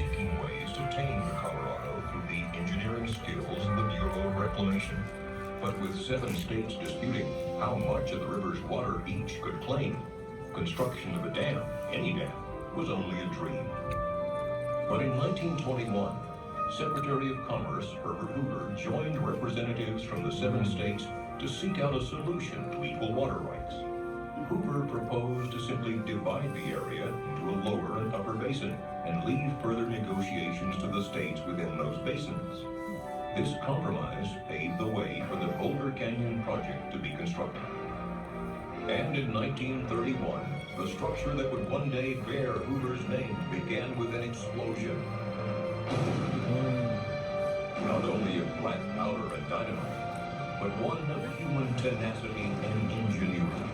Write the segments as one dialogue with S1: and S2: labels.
S1: seeking ways to tame the Colorado through the engineering skills of the Bureau of Reclamation. But with 7 states disputing how much of the river's water each could claim, construction of a dam, any dam, was only a dream. But in 1921, Secretary of Commerce Herbert Hoover joined representatives from the 7 states to seek out a solution to equal water rights. Hoover proposed to simply divide the area into a lower and upper basin and leave further negotiations to the states within those basins. This compromise paved the way for the Boulder Canyon project to be constructed. And in 1931, the structure that would one day bear Hoover's name began with an explosion. Not only of black powder and dynamite, but one of human tenacity and ingenuity.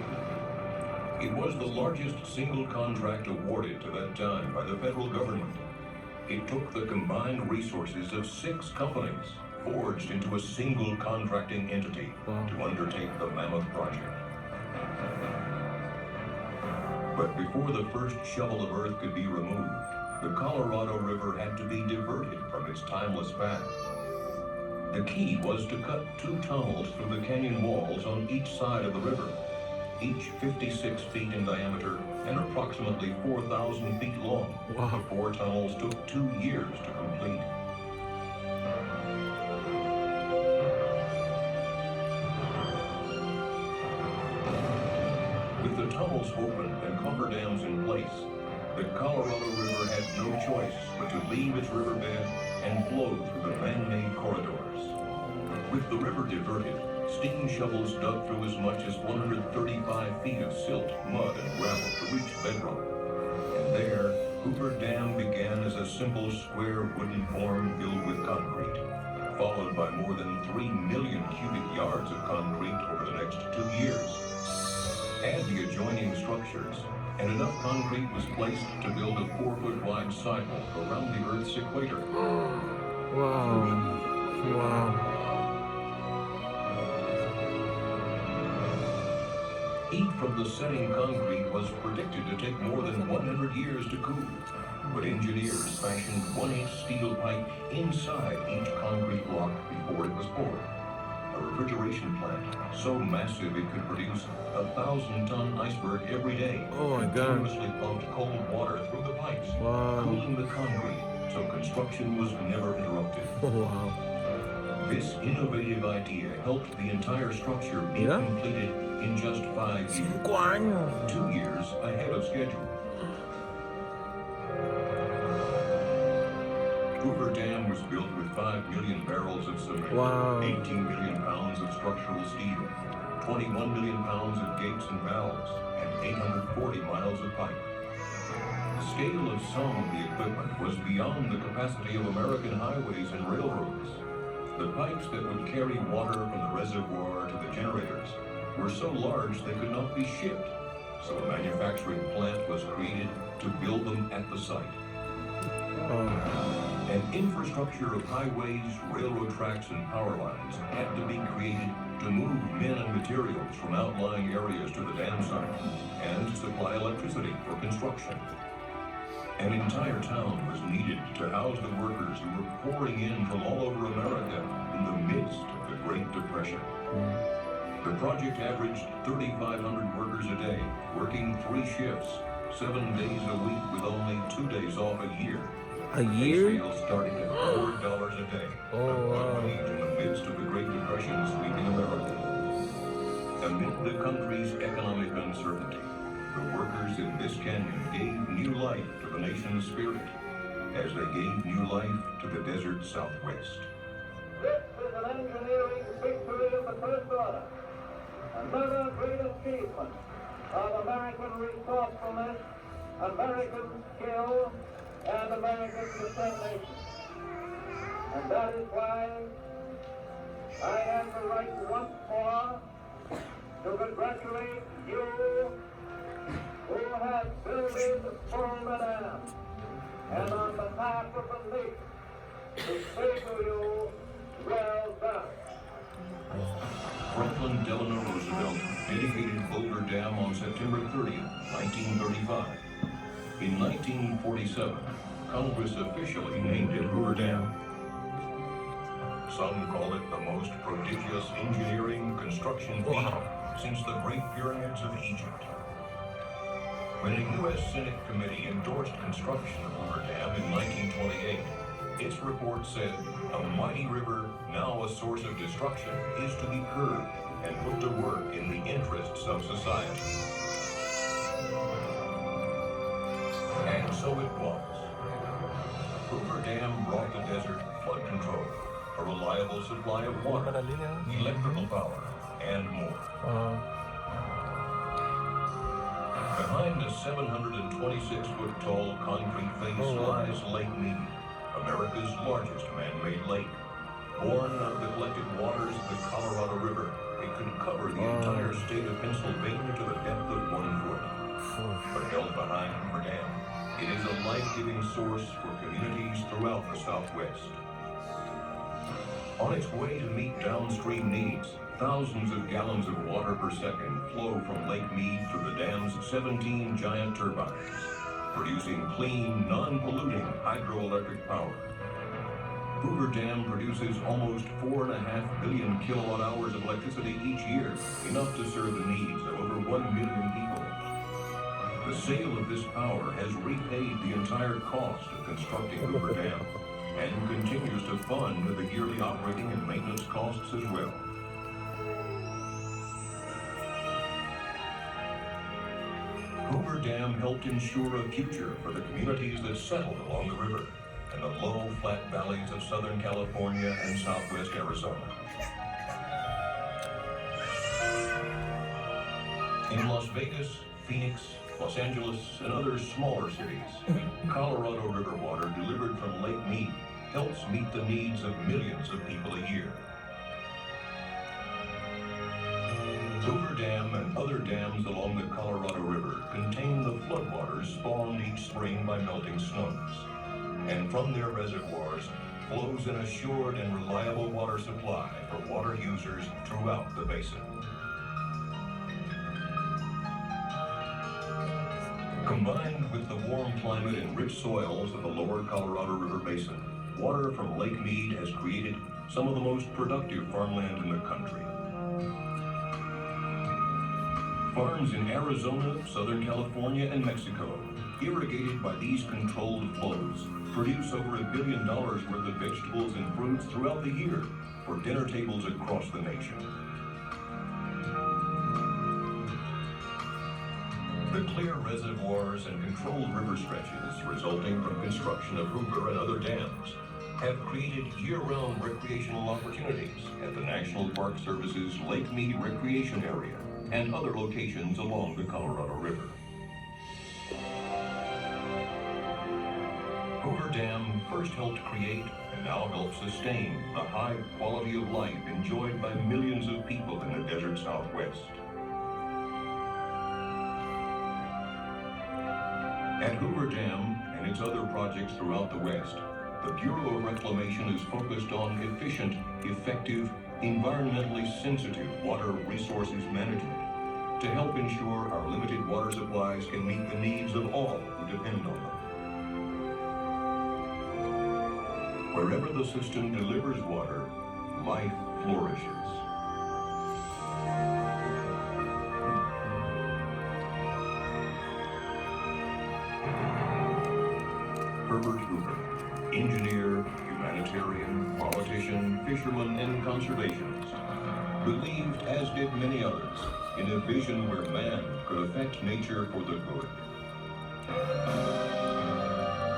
S1: It was the largest single contract awarded to that time by the federal government. It took the combined resources of 6 companies, forged into a single contracting entity, to undertake the mammoth project. But before the first shovel of earth could be removed, the Colorado River had to be diverted from its timeless path. The key was to cut 2 tunnels through the canyon walls on each side of the river, each 56 feet in diameter and approximately 4,000 feet long. The 4 tunnels took 2 years to complete. With the tunnels open and cofferdams in place, the Colorado River had no choice but to leave its riverbed and flow through the man-made corridors. With the river diverted, steam shovels dug through as much as 135 feet of silt, mud, and gravel to reach bedrock. And there, Hoover Dam began as a simple square wooden form filled with concrete, followed by more than 3 million cubic yards of concrete over the next 2 years. Add the adjoining structures, and enough concrete was placed to build a 4-foot wide sidewalk around the Earth's equator.
S2: Wow.
S1: Heat from the setting concrete was predicted to take more than 100 years to cool, but engineers fashioned 1-inch steel pipe inside each concrete block before it was poured. A refrigeration plant so massive it could produce a 1,000-ton iceberg every day.
S2: Oh my God.
S1: Continuously pumped cold water through the pipes, cooling the concrete so construction was never interrupted. This innovative idea helped the entire structure be completed in just 5 years, 2 years ahead of schedule. Hoover Dam was built with 5 million barrels of cement, 18 million pounds of structural steel, 21 million pounds of gates and valves, and 840 miles of pipe. The scale of some of the equipment was beyond the capacity of American highways and railroads. The pipes that would carry water from the reservoir to the generators were so large they could not be shipped, so a manufacturing plant was created to build them at the site. An infrastructure of highways, railroad tracks, and power lines had to be created to move men and materials from outlying areas to the dam site and to supply electricity for construction. An entire town was needed to house the workers who were pouring in from all over America in the midst of the Great Depression. The project averaged 3,500 workers a day, working 3 shifts, 7 days a week with only 2 days off a year.
S2: A year?
S1: Sales starting at $4 a day. In the midst of the Great Depression sweeping America. Amid the country's economic uncertainty, the workers in this canyon gave new life to the nation's spirit, as they gave new life to the desert Southwest.
S3: This is an engineering victory of the first order. Another great achievement of American resourcefulness, American skill, and American determination. And that is why I have the right once more to congratulate you who have builded Boulder Dam, and on behalf of the nation, to say to you, well done.
S1: Franklin Delano Roosevelt dedicated Boulder Dam on September 30, 1935. In 1947, Congress officially named it Hoover Dam. Some call it the most prodigious engineering construction feat since the Great Pyramids of Egypt. When a U.S. Senate committee endorsed construction of Hoover Dam in 1928, its report said, "A mighty river, now a source of destruction, is to be curbed and put to work in the interests of society." And so it was. Hoover Dam brought the desert flood control, a reliable supply of water, electrical power, and more. Behind the 726-foot-tall concrete face lies Lake Mead, America's largest man-made lake. Born out of the collected waters of the Colorado River, it could cover the entire state of Pennsylvania to the depth of 1 foot. But held behind Hoover Dam, it is a life-giving source for communities throughout the Southwest. On its way to meet downstream needs, thousands of gallons of water per second flow from Lake Mead through the dam's 17 giant turbines, producing clean, non-polluting hydroelectric power. Hoover Dam produces almost 4.5 billion kilowatt hours of electricity each year, enough to serve the needs of over 1 million people. The sale of this power has repaid the entire cost of constructing Hoover Dam and continues to fund the yearly operating and maintenance costs as well. Hoover Dam helped ensure a future for the communities that settled along the river and the low, flat valleys of Southern California and Southwest Arizona. In Las Vegas, Phoenix, Los Angeles, and other smaller cities, Colorado River water delivered from Lake Mead helps meet the needs of millions of people a year. Hoover Dam and other dams along the Colorado River contain the floodwaters spawned each spring by melting snows, and from their reservoirs flows an assured and reliable water supply for water users throughout the basin. Combined with the warm climate and rich soils of the lower Colorado River basin, water from Lake Mead has created some of the most productive farmland in the country. Farms in Arizona, Southern California, and Mexico, irrigated by these controlled flows, produce over $1 billion worth of vegetables and fruits throughout the year for dinner tables across the nation. The clear reservoirs and controlled river stretches resulting from construction of Hoover and other dams have created year-round recreational opportunities at the National Park Service's Lake Mead Recreation Area and other locations along the Colorado River. Hoover Dam first helped create and now helps sustain the high quality of life enjoyed by millions of people in the desert Southwest. At Hoover Dam and its other projects throughout the West, the Bureau of Reclamation is focused on efficient, effective, environmentally sensitive water resources management to help ensure our limited water supplies can meet the needs of all who depend on them. Wherever the system delivers water, life flourishes. Herbert Hoover, engineer, humanitarian, politician, fisherman, and conservationist, believed, as did many others, in a vision where man could affect nature for the good.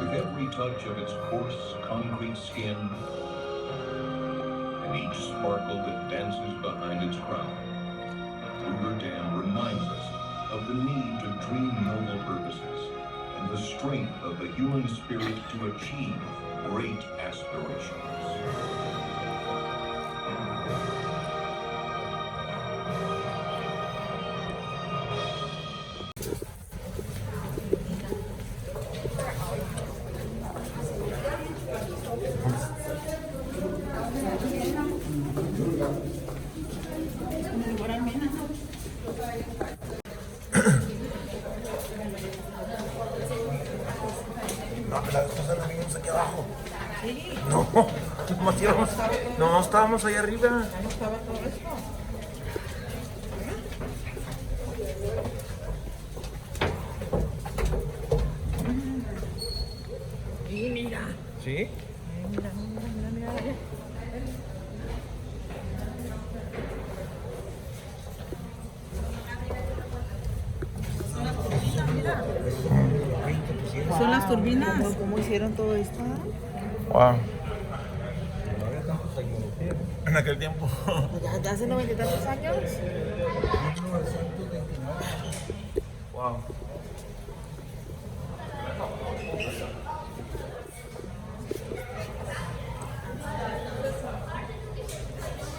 S1: With every touch of its coarse, concrete skin, and each sparkle that dances behind its crown, Hoover Dam reminds us of the need to dream noble purposes and the strength of the human spirit to achieve great aspirations.
S2: No, la vez pasada la vimos aquí abajo. Sí. No, nomás íbamos. No, estábamos allá arriba.
S4: Ya no estaba todo esto. Y mira.
S2: ¿Sí?
S4: Mira, mira, mira, mira. Son las turbinas. ¿Cómo hicieron todo esto?
S2: Wow. En aquel tiempo.
S4: Ya hace 90 y tantos años.
S2: Wow.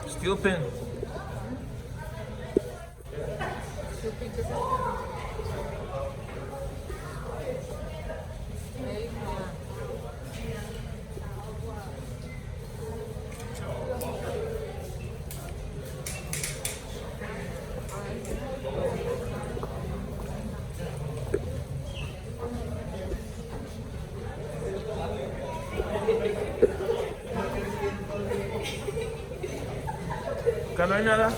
S2: Steel pin. Acá no hay nada.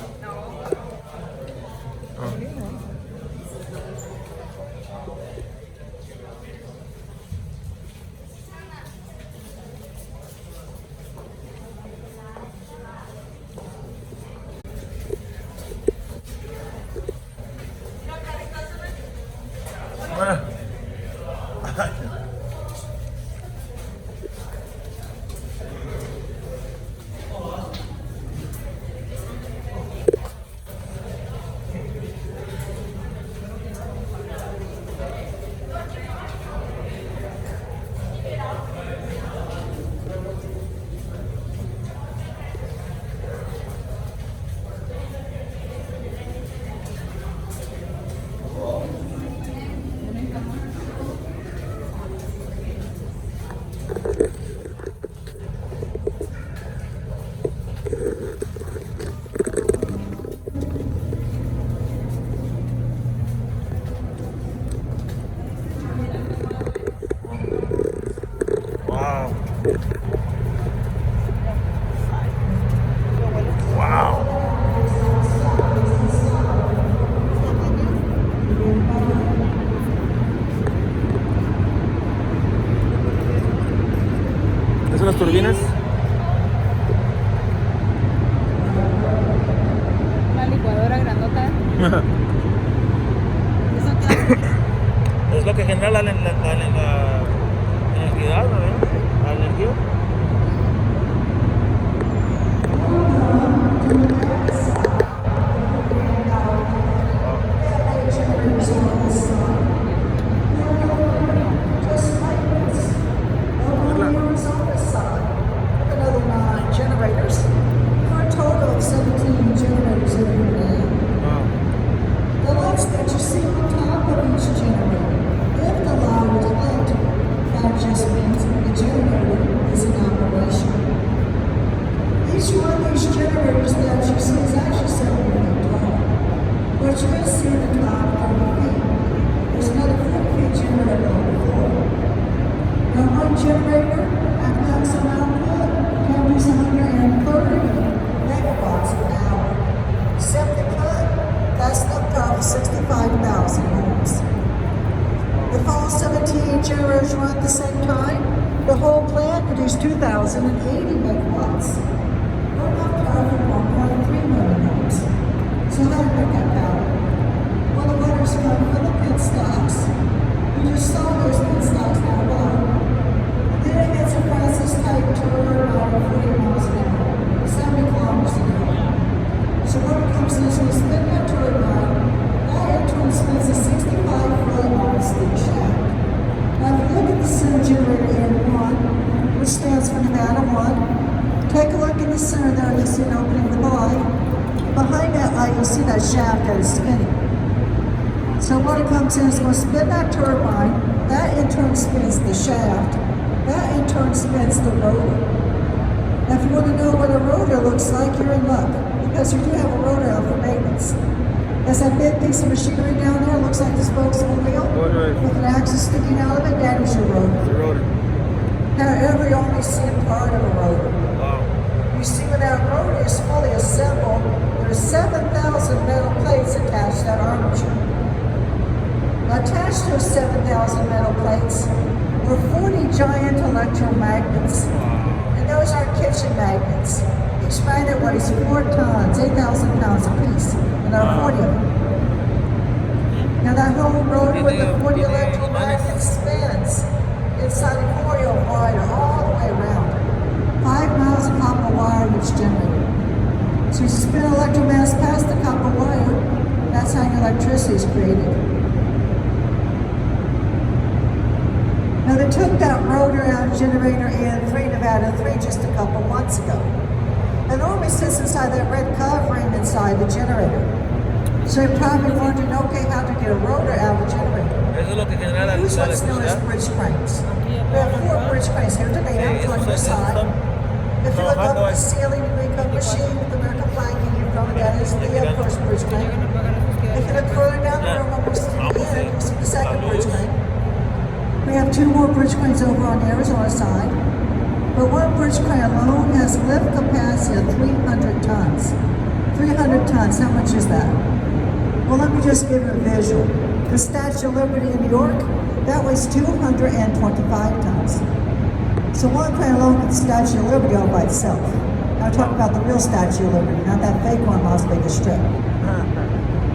S2: Las turbinas.
S4: Una licuadora grandota. ¿Eso qué hace?
S2: Es lo que genera la energía, ¿no? La energía.
S5: Generators for a total of 17 generators in here. The lights that you see on top of each generator, if the line is lit, that just means the generator is in operation. Each one of these generators that you see is actually 7 feet tall. What you're going to see in the top 30 feet. There's another 40-feet generator on the floor. Now one generator at maximum output produces 130 megawatts an hour. Simply put, that's the power of 65,000 homes. If all 17 generators run at the same time, the whole plant produces 2,080 megawatts. Or enough power for 1.3 million homes. So how do we make that power? Well, the winners come from the pit stops. You just saw those pit stops down below. Then it gets a process type turn about 40 miles an hour, 70 kilometers an hour. So what it comes in is we spin that turbine, that in turn spins a 65-foot long steel shaft. Now if you look at the center generator N1, which stands for Nevada 1, take a look in the center there and you see an opening of the body. Behind that light you see that shaft that is spinning. So what it comes in is going to spin that turbine, that in turn spins the shaft, that in turn spins the rotor. Now if you want to know what a rotor looks like, you're in luck, because you do have a rotor out for maintenance. There's that big piece of machinery down there, looks like the spokes of a wheel, with an axle sticking out of it, that is your rotor. you only see part of a rotor. You see, when that rotor is fully assembled, there's 7,000 metal plates attached to that armature. Attached to those 7,000 metal plates are 40 giant electromagnets. And those are kitchen magnets. Each magnet weighs 4 tons, 8,000 pounds apiece. And there are 40 of them. Now that whole rotor with the 40 electromagnets spins inside a coil wire all the way around. 5 miles of copper wire in each generator. So you spin electromagnets past the copper wire, that's how your electricity is created. Now they took that rotor out of generator in Nevada 3 just a couple months ago. It normally sits inside that red covering inside the generator. So you're probably wondering, okay, how to get a rotor out of the generator. We use what's known as bridge cranes. We have 4 bridge cranes here today on your side. If you look up at the ceiling, you make a machine with the American flag in your front, that is the first bridge crane. If you look further down the room, almost to the end, you see the second bridge crane. We have 2 more bridge cranes over on the Arizona side. But one bridge crane alone has lift capacity of 300 tons. 300 tons, how much is that? Well, let me just give you a visual. The Statue of Liberty in New York, that weighs 225 tons. So one crane alone could the Statue of Liberty all by itself. Now I'm talking about the real Statue of Liberty, not that fake one Las Vegas Strip.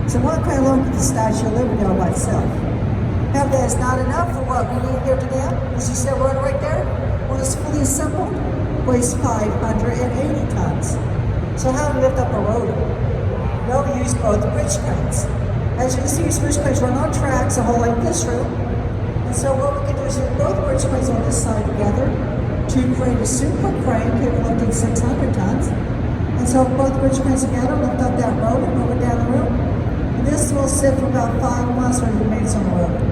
S5: So one crane alone could the Statue of Liberty all by itself. Now that is not enough for what we need here today. As you see that rotor right there, when it's fully assembled, weighs 580 tons. So how do we lift up a rotor? Well, we use both bridge cranes. As you can see, these bridge cranes run on tracks the whole length of this room. And so what we can do is use both bridge cranes on this side together to create a super crane capable of lifting 600 tons. And so both bridge cranes together lift up that rotor, move it down the room. And this will sit for about 5 months for the maintenance on the rotor.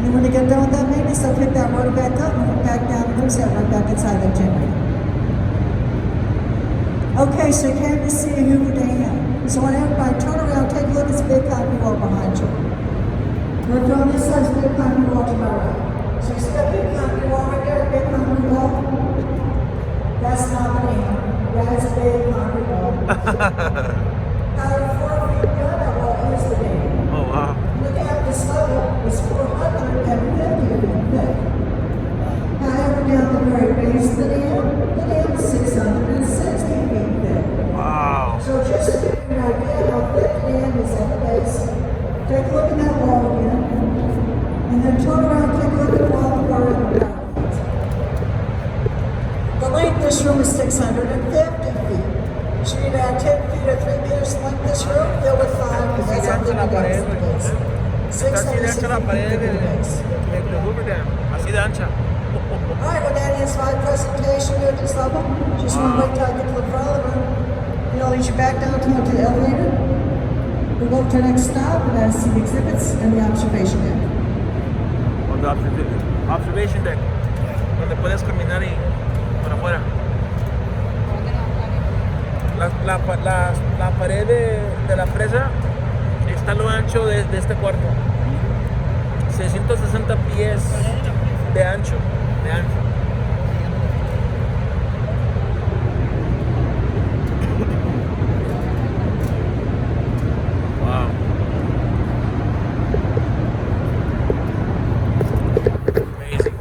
S5: And when they get done with that maintenance, they'll pick that rotor back up, move it back down the room, set right back inside that generator. Okay, so you came to see a Hoover Dam. So I want everybody turn around, take a look at this big concrete wall behind you. We're on this side, big concrete wall to my right. So you see that big concrete wall right there, big concrete wall? That's not the dam. That is a big concrete wall. Out of 4 feet down that wall is the dam.
S2: Oh, wow.
S5: Look at this level, it's 450 feet thick. However, down the very base of the dam is 660 feet thick.
S2: Wow.
S5: So just to give you an idea how thick the dam is at the base, take a look at that wall again, and then turn around and take a look at the wall at the part of the ground. The length of this room is 650 feet. So you'd add 10 feet or 3 meters to length of this room, fill with 5, because that's how big the dam is at the base.
S2: Está así de ancha la pared de Hoover Dam, así de ancha.
S5: Alright, well that ends my presentation here at this level. Just want to wait till I get to the front of the room. You know, lead you back down to the elevator. We'll go to the next stop and then see the exhibits and the observation deck.
S2: On the observation deck, donde puedes caminar y para afuera. La pared de la presa está a lo ancho de este cuarto. 660 pies de ancho. Wow. Amazing.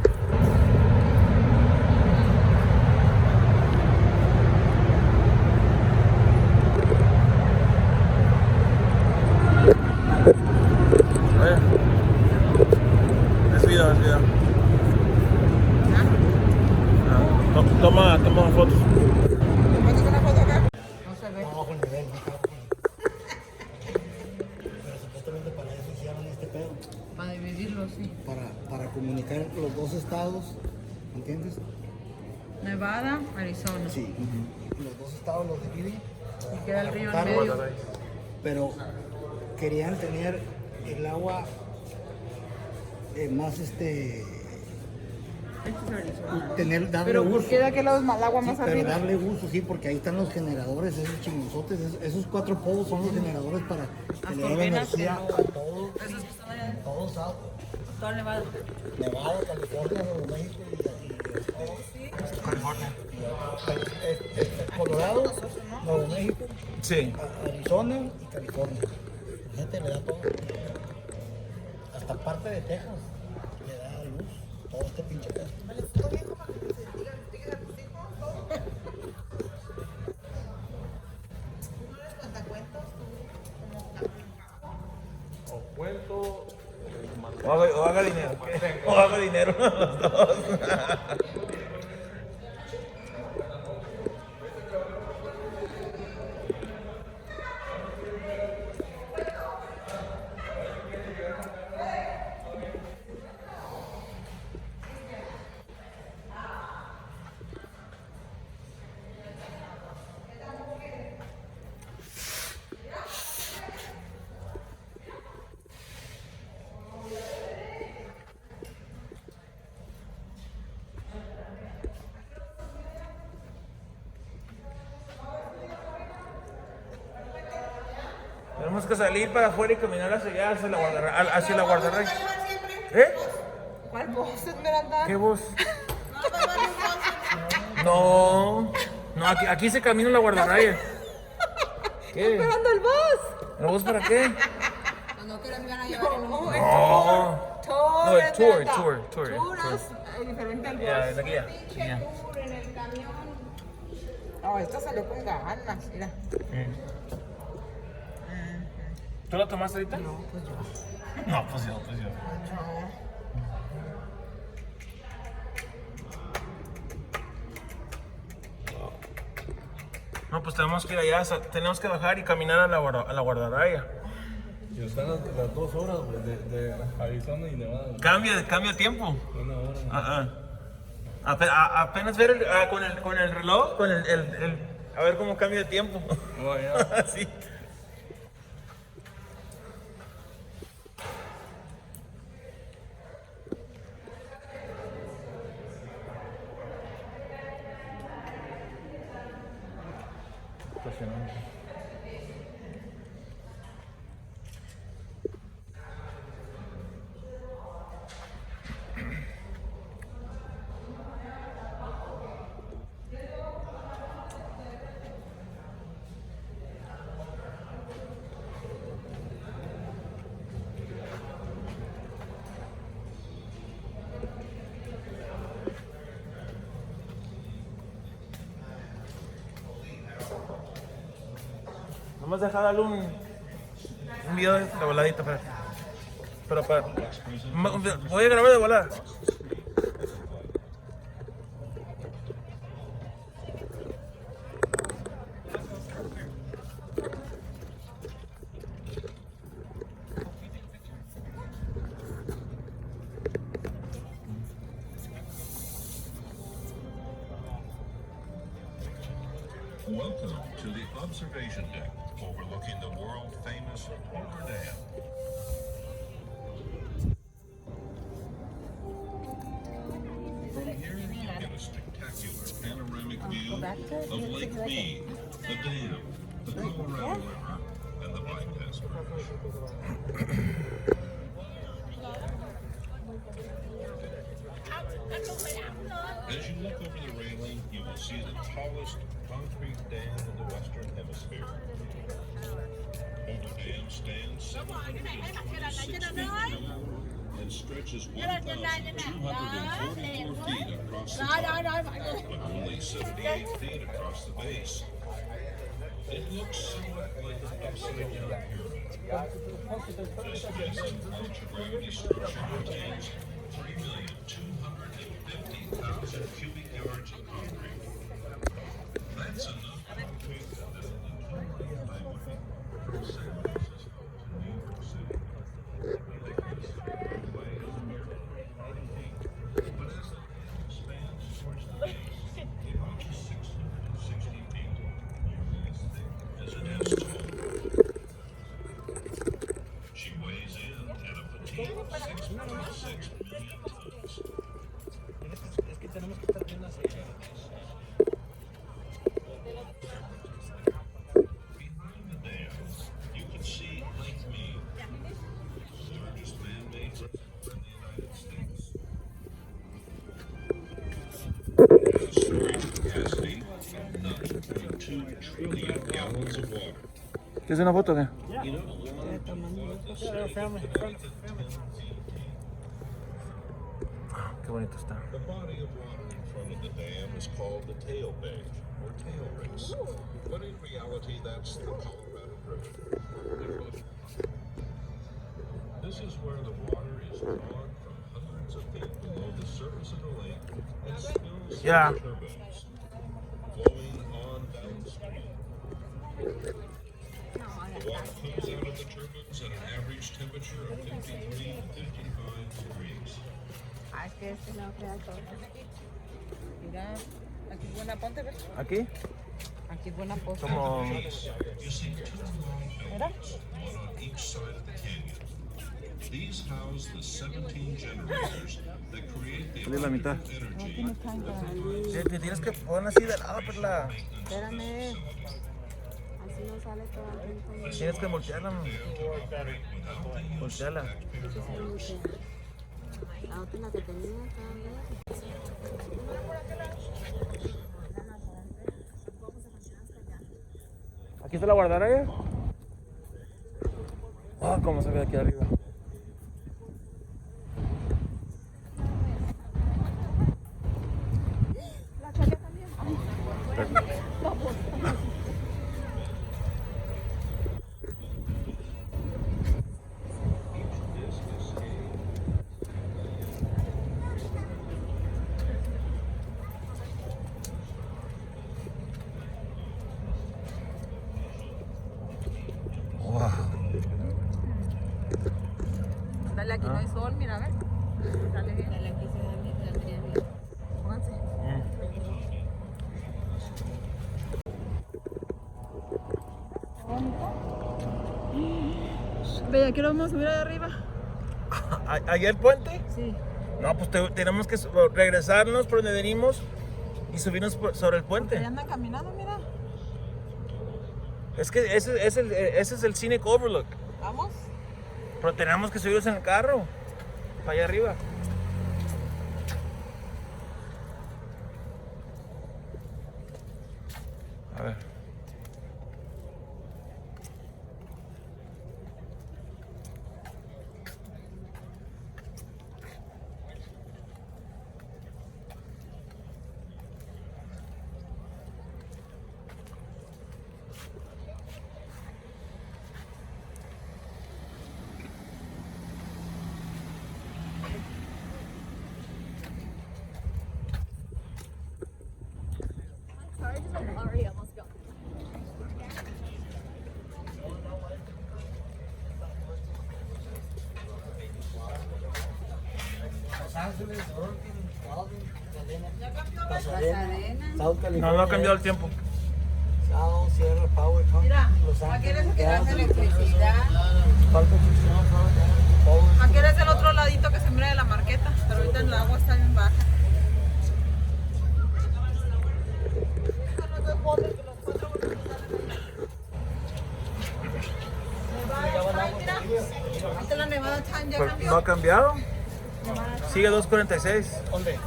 S2: Es video. Toma fotos.
S6: Bajo el nivel, pero supuestamente para eso hicieron este pedo.
S4: Para dividirlo, sí.
S6: Para comunicar los dos estados, ¿entiendes?
S4: Nevada, Arizona.
S6: Sí. Los dos estados los dividen.
S4: Y queda el río en
S6: juntarlos,
S4: medio.
S6: pero querían tener el agua más darle
S4: Pero
S6: uso.
S4: ¿por qué de aquel lado es el agua más
S6: Pero
S4: arriba?
S6: darle uso, sí, porque ahí están los generadores, esos chingosotes, esos 4 polos son los generadores para que le den
S4: turbinas,
S6: energía
S4: pero-
S6: a todo,
S4: Esos que están allá,
S6: todos,
S4: todo Nevada.
S6: Nevada, California, Nuevo México y todos.
S2: Sí.
S6: Arizona y California. La gente le da todo. Hasta parte de Texas le da luz. Todo este pinche pedo.
S2: O haga dinero. O haga dinero los dos. Tenemos que salir para afuera y caminar hacia allá, hacia la guardarraya. ¿Eh?
S4: ¿Cuál voz, Esmeralda?
S2: ¿Qué voz? No, no, aquí se camina la guardarraya. ¿Qué?
S4: Esperando el bus.
S2: ¿El bus para qué?
S4: No que me van a llevar en un
S2: No, no, el tour.
S4: Turas, diferente al bus.
S2: Ya, desde aquí ya. Ya.
S4: En el camión. No, esta salió con ganas, mira.
S2: ¿Tú la tomaste ahorita? No, pues yo. No, pues yo. No, pues tenemos que ir allá, tenemos que bajar y caminar a la guardarraya.
S7: Y están las 2 horas, güey, de Arizona y Nevada.
S2: Cambia tiempo.
S7: 1 hora.
S2: Apenas ver con el reloj, a ver cómo cambia de tiempo.
S7: Oh, ya.
S2: Sí. Vamos a dejar darle un video de voladita, voy a grabar de volada.
S1: Welcome to the observation deck overlooking the world-famous Hoover Dam. From here, you get a spectacular panoramic view of Lake Mead, the dam, the Colorado River, and the bypass bridge. As you look over the railing, you will see the tallest concrete dam in the Western Hemisphere. Boulder Dam stands 726 feet tall and stretches 1,244 feet across the top, but only 78 feet across the base. It looks somewhat like an upside-down pyramid. This massive ultra-gravity structure contains 3,250,000 cubic yards of concrete. That's enough concrete to build a 20-mile highway from San Francisco to New York City. The thickness of the highway is nearly 80 feet, but as the dam expands towards the base, it reaches 660 feet, nearly as thick as an S-2. She weighs in at a petite 6.6 million tons.
S6: Es que tenemos que estar bien así.
S1: Behind the dam, you can see Lake Mead, the largest man-made reservoir in the United States. It has a storage capacity of 9 1.2 trillion gallons of water.
S2: ¿Quieres una foto o qué? Qué bonito está.
S1: The body of water in front of the dam is called the tail bay or tail race, but in reality that's the Colorado River. This is where the water is drawn from hundreds of feet below the surface of the lake and spills
S2: Yeah.
S1: into turbines, flowing on downstream. The water comes out of the turbines at an average temperature of 53 to 55 degrees.
S4: Ah, es que este no crea todo. Mira, aquí es buena ponte, ¿ves?
S2: ¿Aquí?
S4: Aquí es buena posta.
S2: Como...
S1: You see two long elements, one on each side of the canyon. These house the 17 generators that create the
S2: La mitad.
S1: electrical energy.
S2: Sí, te tienes que poner así de lado, Perla.
S4: Espérame. Así no sale todo el tiempo.
S2: Tienes que voltearla. Voltearla.
S4: La última que tenía estaba.
S2: ¿Aquí se la guardará ella? Ah, cómo se ve aquí arriba. Wow.
S4: Dale, aquí no hay sol, mira, a ver. Dale bien. Dale, aquí se da bien, saldría bien. Pónganse. Ve, ¿a qué hora vamos a subir allá arriba?
S2: ¿Allá el puente?
S4: Sí.
S2: No, pues tenemos que regresarnos por donde venimos y subirnos sobre el
S4: Ahí
S2: puente.
S4: andan caminando, mira.
S2: Es que ese es el Scenic Overlook.
S4: Vamos.
S2: Pero tenemos que subirnos en el carro. Para allá arriba. A ver. No ha cambiado el tiempo.
S6: South Sierra Power Company,
S4: Mira,
S6: Los
S4: ¿a qué hora
S6: Ángeles
S4: se queda
S6: Gas,
S4: esa electricidad?
S6: Falta Power.
S4: ¿A qué hora es el otro ladito que se mira de la marqueta? Pero ahorita el agua está bien baja. ¿Viste la Nevada Time ya
S2: Pues,
S4: cambió?
S2: ¿no ha cambiado? Sigue 2.46.
S6: ¿Dónde?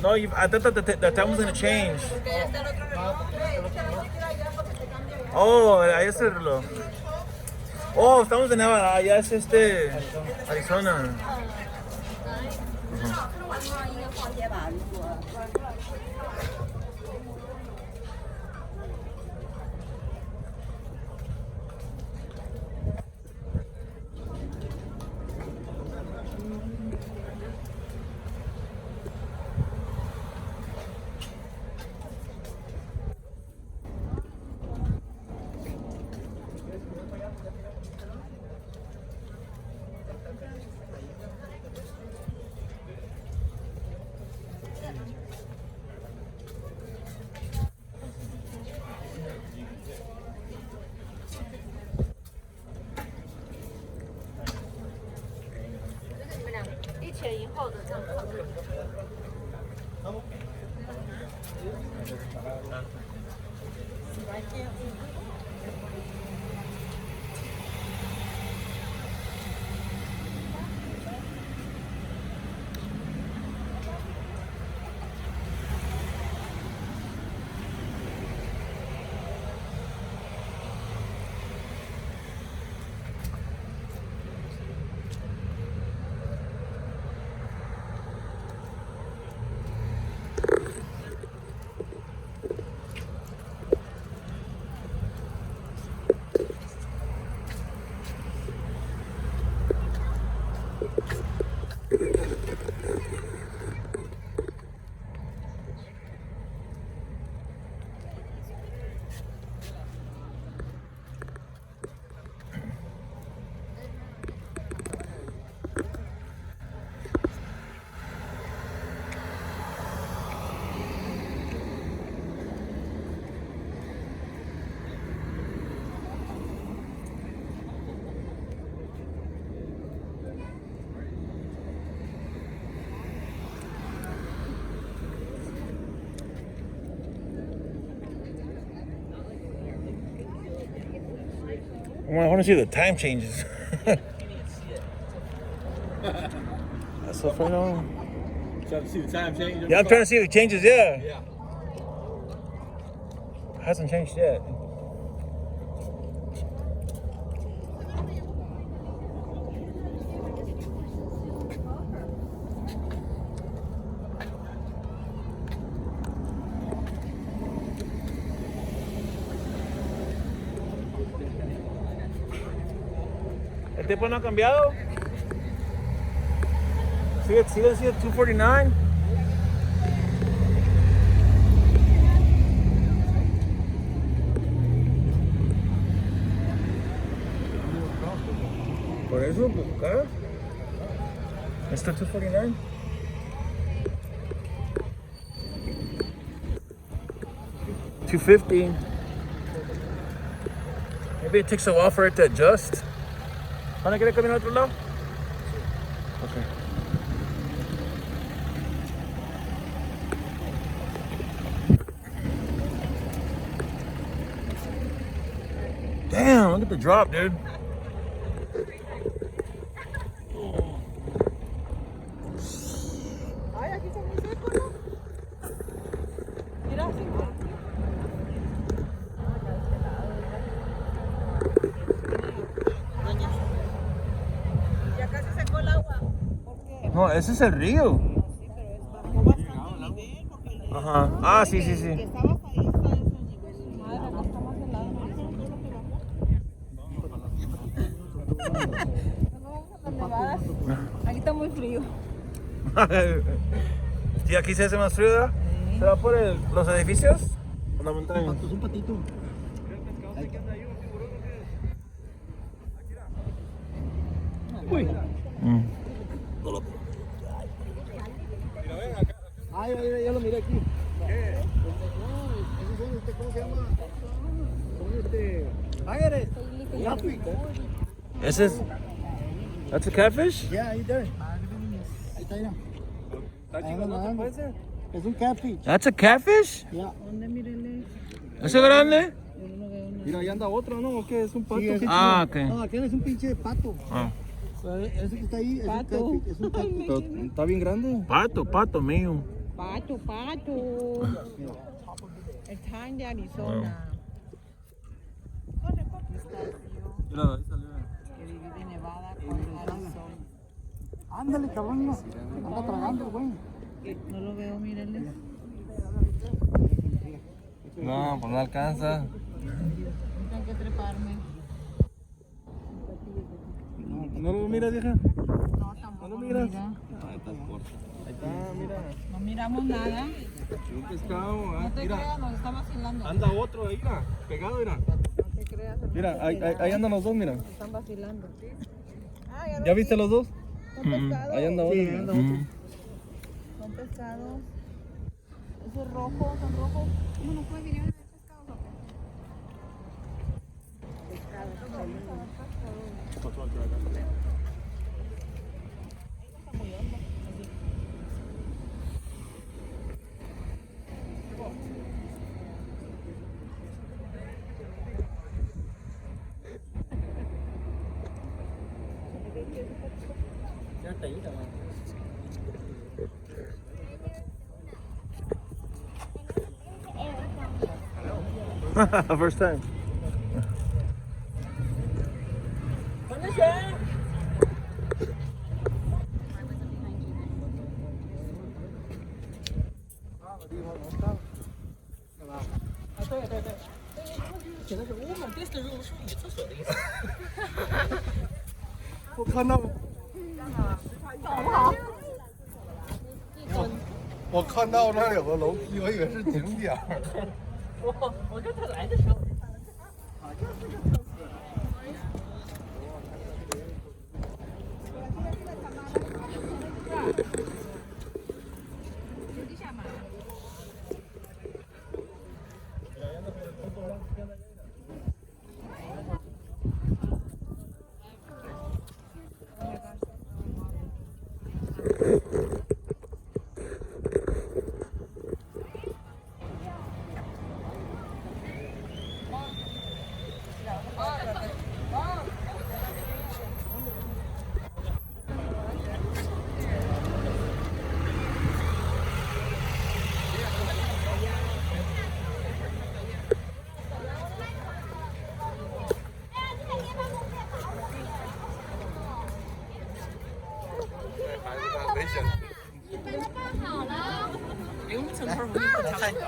S2: No, I thought that the time was gonna change.
S4: Porque ya está el otro reloj. Este reloj tira allá porque te cambia ya.
S2: Oh, ahí es el reloj. Oh, estamos en Nevada, allá es Arizona. I want to see the time changes. That's so funny.
S7: Trying to see the time change.
S2: Yeah, I'm trying to see the changes. Yeah.
S7: Yeah.
S2: Hasn't changed yet. ¿El tiempo no ha cambiado? Sigue siendo 2:49. Por eso, pues acá. Está 2:49. $2.50. Maybe it takes a while for it to adjust. ¿Van a querer caminar al otro lado? Okay. Damn, look at the drop, dude.
S4: Ay, aquí está muy seco, ¿no? Mira, sí. Ya casi secó el agua. ¿Por qué?
S2: No, ese es el río.
S4: Sí, pero bajó bastante el nivel porque el de
S2: Ajá. Ah, sí, sí,
S4: que
S2: sí.
S4: estabas ahí está ese nivel. Madre, acá está más helado, ¿no? ¿Eso es lo que bajó? No vamos a las nevadas. Aquí está muy frío.
S2: Sí, aquí se hace más frío, ¿verdad? ¿Se va por los edificios? Por la montaña.
S6: Es un patito.
S7: Uy.
S6: Ah, ya lo miré aquí. ¿Cómo se llama? Ágare.
S2: Ese es... That's a catfish?
S6: Yeah, ahí there. Ahí está, mira. Ahí anda nadando. Es un catfish.
S2: That's a catfish?
S6: Ya.
S4: ¿Dónde mírele?
S2: ¿Ese grande?
S4: Yo no veo nada.
S7: Mira, ahí anda otro, ¿no? ¿O qué? Es un pato.
S6: Sí, ese
S2: Ah,
S6: chico.
S2: ok.
S6: No, aquel es un pinche pato.
S2: Ah.
S6: Ese que está ahí es
S4: Pato.
S6: un catfish. Es un catfish.
S7: Pero está bien grande.
S2: Pato mío.
S4: Pato, pato. El time de Arizona. Corre, corre. Está el río
S7: Mira, ahí salió.
S4: que divide Nevada con Arizona.
S6: Ándale, cabrón. Anda tragando, güey.
S4: No lo veo, mírenle.
S7: No, pues no alcanza.
S4: Tengo que treparme.
S7: ¿No lo miras, vieja?
S4: No, tampoco
S7: ¿No lo
S4: lo
S7: miras?
S4: mira.
S7: Ahí está el corte. Ahí está, mira.
S4: No miramos nada.
S7: Un pescado. Ah,
S4: No te
S7: mira.
S4: creas, nos está vacilando.
S7: Anda otro ahí, mira. Pegado, mira.
S4: No te creas. hermano,
S7: Mira, ahí andan los dos, mira.
S4: nos están vacilando. Ah, ya,
S7: ¿Ya viste los dos?
S4: Son pescados.
S7: Ahí anda otro.
S6: Sí,
S7: mira.
S6: anda otro.
S4: Son pescados. Esos rojos, son rojos. ¿Cómo no puede venir a ver pescados o qué?
S2: First time.
S7: 我看到那里有个楼梯，我以为是景点儿。
S4: 我刚才来的时候。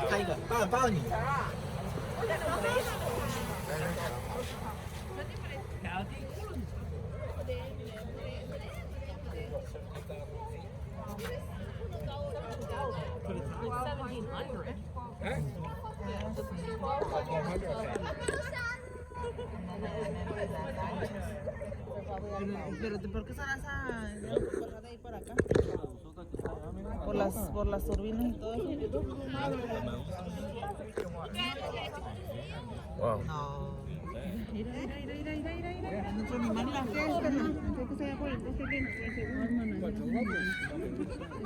S6: Caiga, págame.
S4: Pero ¿por qué será esa de ahí para acá? Por las turbinas y todo eso.
S2: Wow.
S4: Mira. Nuestro animal la fiesta, ¿no? Creo que se vaya por el bosque que según hermana.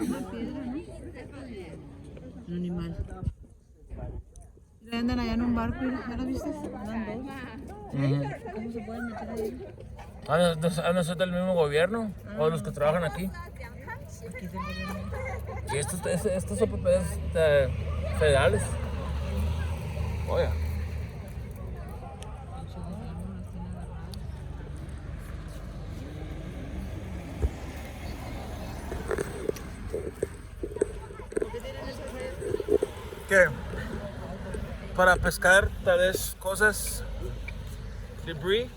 S4: Es una piedra, ¿no? Un animal. Mira, andan allá en un barco, mira, ¿ya lo viste? Andan dos. ¿Cómo se pueden meter ahí?
S2: ¿Han de ser del mismo gobierno? ¿O los que trabajan aquí? Y estos son propiedades federales. Oye. ¿Qué? Para pescar tal vez cosas, debris.